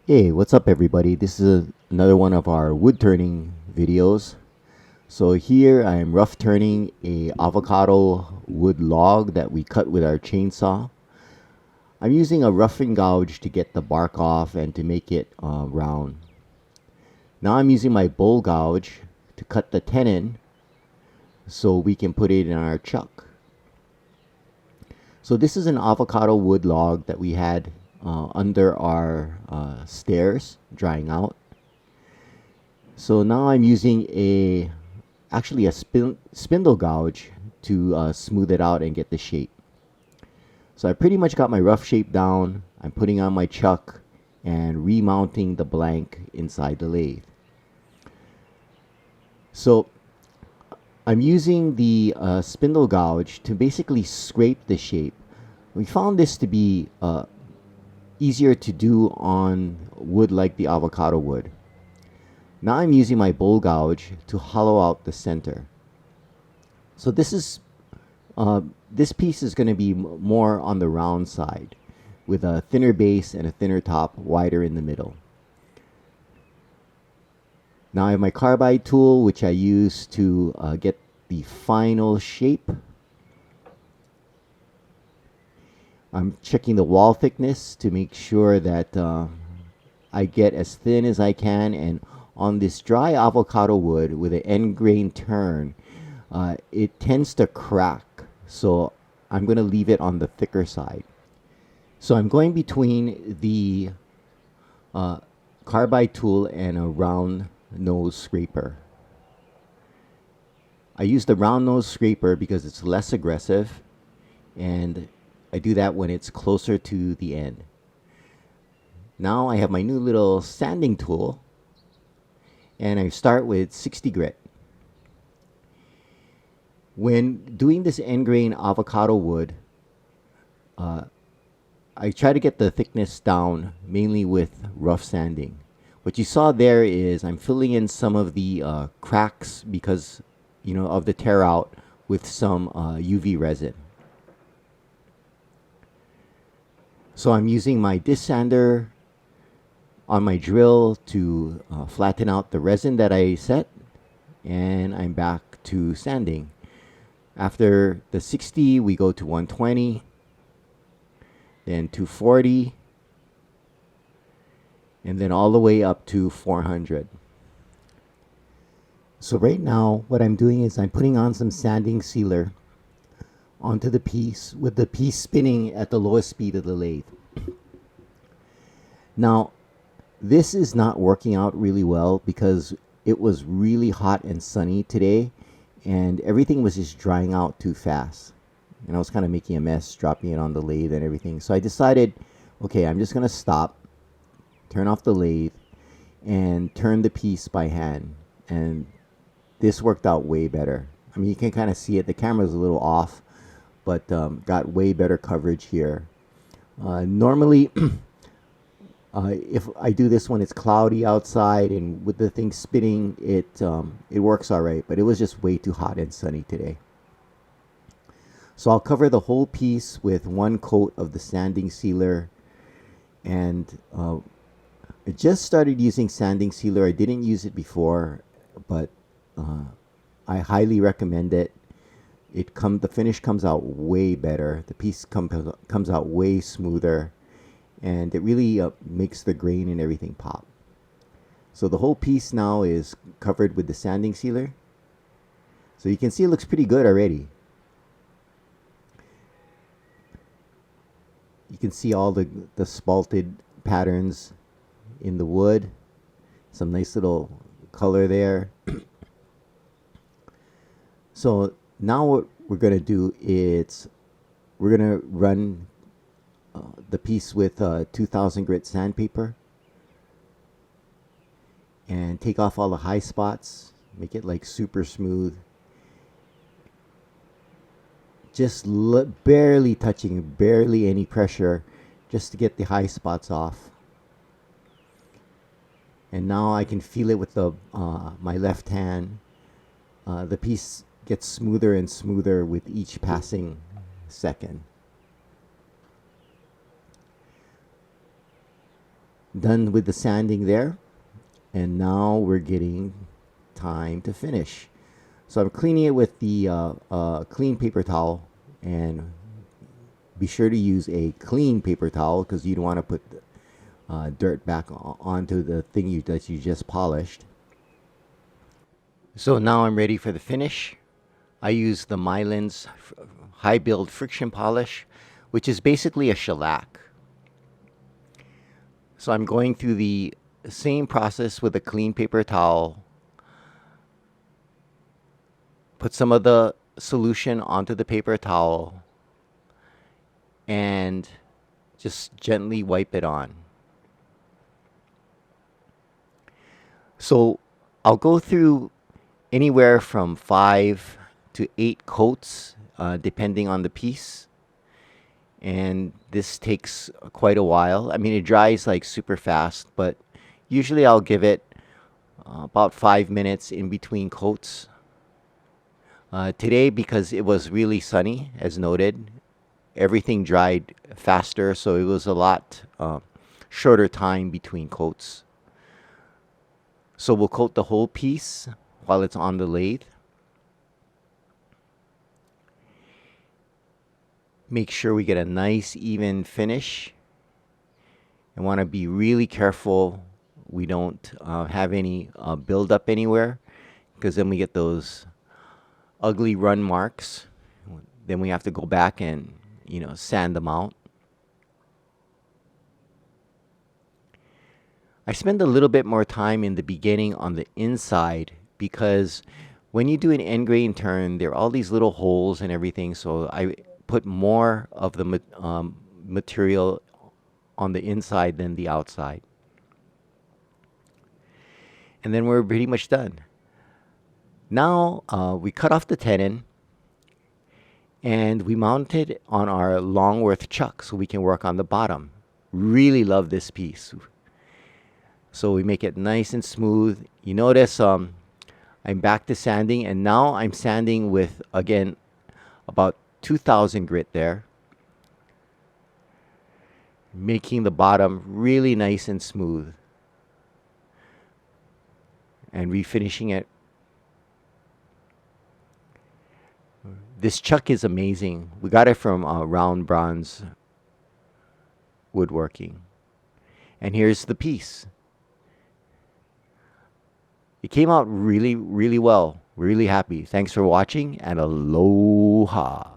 Hey, what's up everybody? This is another one of our wood turning videos. So here I am rough turning a avocado wood log that we cut with our chainsaw. I'm using a roughing gouge to get the bark off and to make it round. Now I'm using my bowl gouge to cut the tenon so we can put it in our chuck. So this is an avocado wood log that we had under our stairs drying out. So now I'm using actually a spindle gouge to smooth it out and get the shape. So I pretty much got my rough shape down. I'm putting on my chuck and remounting the blank inside the lathe. So I'm using the spindle gouge to basically scrape the shape. We found this to be easier to do on wood like the avocado wood. Now I'm using my bowl gouge to hollow out the center. So this piece is going to be more on the round side, with a thinner base and a thinner top, wider in the middle. Now I have my carbide tool, which I use to get the final shape. I'm checking the wall thickness to make sure that I get as thin as I can, and on this dry avocado wood with an end grain turn, it tends to crack. So I'm going to leave it on the thicker side. So I'm going between the carbide tool and a round nose scraper. I use the round nose scraper because it's less aggressive, and I do that when it's closer to the end. Now I have my new little sanding tool, and I start with 60 grit. When doing this end grain avocado wood, I try to get the thickness down mainly with rough sanding. What you saw there is I'm filling in some of the cracks because of the tear out with some UV resin. So I'm using my disc sander on my drill to flatten out the resin that I set, and I'm back to sanding. After the 60, we go to 120, then 240, and then all the way up to 400. So right now, what I'm doing is I'm putting on some sanding sealer onto the piece, with the piece spinning at the lowest speed of the lathe. Now, this is not working out really well because it was really hot and sunny today, and everything was just drying out too fast. And I was kind of making a mess, dropping it on the lathe and everything. So I decided, okay, I'm just going to stop, turn off the lathe, and turn the piece by hand. And this worked out way better. I mean, you can kind of see it. The camera's a little off, but got way better coverage here. Normally, if I do this when it's cloudy outside and with the thing spinning, it works all right. But it was just way too hot and sunny today. So I'll cover the whole piece with one coat of the sanding sealer. And I just started using sanding sealer. I didn't use it before, but I highly recommend it. The finish comes out way better. The piece comes out way smoother, and it really makes the grain and everything pop. So the whole piece now is covered with the sanding sealer. So you can see it looks pretty good already. You can see all the spalted patterns in the wood. Some nice little color there. So now what we're going to do is we're going to run the piece with 2000 grit sandpaper and take off all the high spots, make it like super smooth. Just barely touching, barely any pressure, just to get the high spots off. And now I can feel it with my left hand. The piece gets smoother and smoother with each passing second. Done with the sanding there, and now we're getting time to finish. So I'm cleaning it with the clean paper towel, and be sure to use a clean paper towel because you don't want to put dirt back onto the thing that you just polished. So now I'm ready for the finish. I use the Mylan's high build friction polish, which is basically a shellac. So I'm going through the same process with a clean paper towel. Put some of the solution onto the paper towel and just gently wipe it on. So I'll go through anywhere from 5 to 8 coats, depending on the piece. And this takes quite a while. I mean, it dries like super fast, but usually I'll give it about 5 minutes in between coats. Today, because it was really sunny, as noted, everything dried faster, so it was a lot shorter time between coats. So we'll coat the whole piece while it's on the lathe. Make sure we get a nice even finish. I want to be really careful we don't have any buildup anywhere, because then we get those ugly run marks. Then we have to go back and sand them out. I spend a little bit more time in the beginning on the inside, because when you do an end grain turn, there are all these little holes and everything, so I put more of the material on the inside than the outside. And then we're pretty much done. Now we cut off the tenon and we mount it on our Longworth chuck so we can work on the bottom. Really love this piece. So we make it nice and smooth. You notice I'm back to sanding, and now I'm sanding with, again, about 2000 grit there, making the bottom really nice and smooth, and refinishing it. This chuck is amazing. We got it from Round Bronze Woodworking. And here's the piece. It came out really, really well. Really happy. Thanks for watching, and aloha.